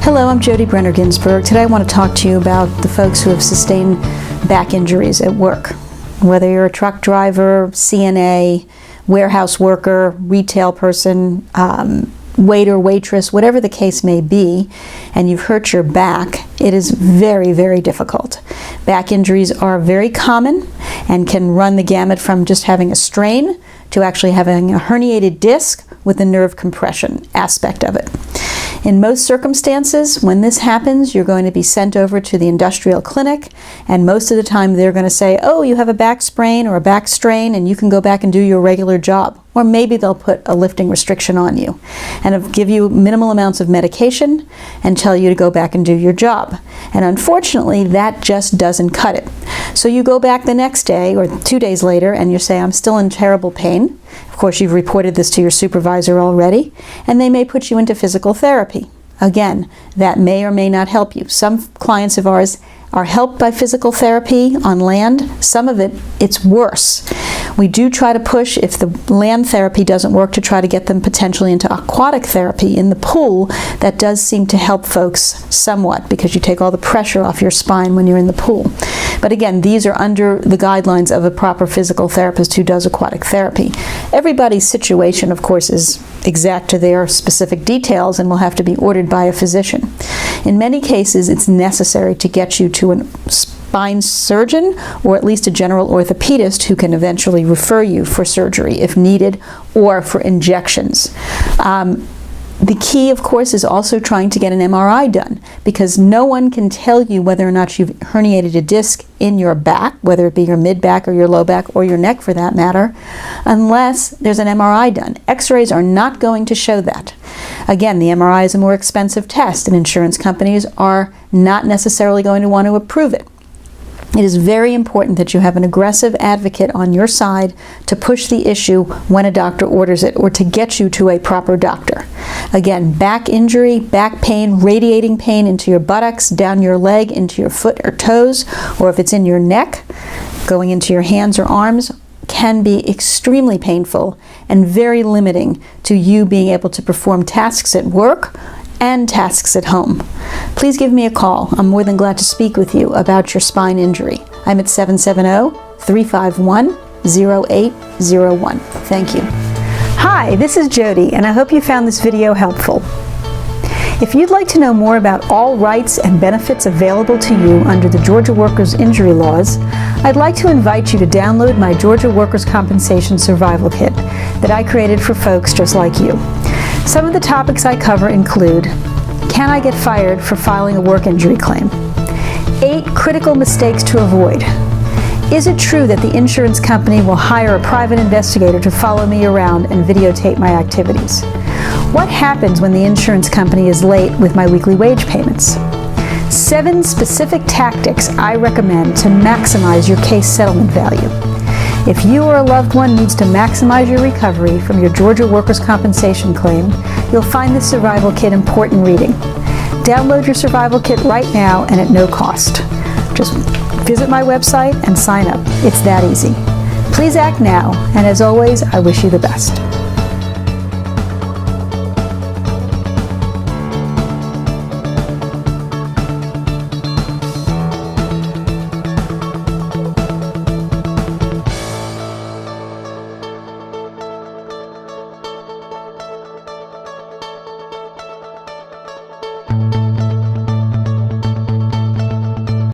Hello, I'm Jodi Ginsberg. Today I want to talk to you about the folks who have sustained back injuries at work. Whether you're a truck driver, CNA, warehouse worker, retail person, waiter, waitress, whatever the case may be, and you've hurt your back, it is very, very difficult. Back injuries are very common and can run the gamut from just having a strain to actually having a herniated disc with the nerve compression aspect of it. In most circumstances, when this happens, you're going to be sent over to the industrial clinic, and most of the time they're going to say, oh, you have a back sprain or a back strain and you can go back and do your regular job. Or maybe they'll put a lifting restriction on you and give you minimal amounts of medication and tell you to go back and do your job. And unfortunately, that just doesn't cut it. So you go back the next day or 2 days later and you say, I'm still in terrible pain. Of course, you've reported this to your supervisor already, and they may put you into physical therapy. Again, that may or may not help you. Some clients of ours are helped by physical therapy on land. Some of it's worse. We do try to push, if the land therapy doesn't work, to try to get them potentially into aquatic therapy in the pool. That does seem to help folks somewhat because you take all the pressure off your spine when you're in the pool. But again, these are under the guidelines of a proper physical therapist who does aquatic therapy. Everybody's situation, of course, is exact to their specific details and will have to be ordered by a physician. In many cases, it's necessary to get you to a spine surgeon or at least a general orthopedist who can eventually refer you for surgery if needed or for injections. The key, of course, is also trying to get an MRI done, because no one can tell you whether or not you've herniated a disc in your back, whether it be your mid-back or your low back or your neck for that matter, unless there's an MRI done. X-rays are not going to show that. Again, the MRI is a more expensive test, and insurance companies are not necessarily going to want to approve it. It is very important that you have an aggressive advocate on your side to push the issue when a doctor orders it or to get you to a proper doctor. Again, back injury, back pain, radiating pain into your buttocks, down your leg, into your foot or toes, or if it's in your neck, going into your hands or arms, can be extremely painful and very limiting to you being able to perform tasks at work and tasks at home. Please give me a call. I'm more than glad to speak with you about your spine injury. I'm at 770-351-0801. Thank you. Hi, this is Jodi, and I hope you found this video helpful. If you'd like to know more about all rights and benefits available to you under the Georgia Workers' Injury Laws, I'd like to invite you to download my Georgia Workers' Compensation Survival Kit that I created for folks just like you. Some of the topics I cover include: can I get fired for filing a work injury claim? 8 critical mistakes to avoid. Is it true that the insurance company will hire a private investigator to follow me around and videotape my activities? What happens when the insurance company is late with my weekly wage payments? 7 specific tactics I recommend to maximize your case settlement value. If you or a loved one needs to maximize your recovery from your Georgia Workers' Compensation claim, you'll find this survival kit important reading. Download your survival kit right now and at no cost. Just visit my website and sign up. It's that easy. Please act now, and as always, I wish you the best.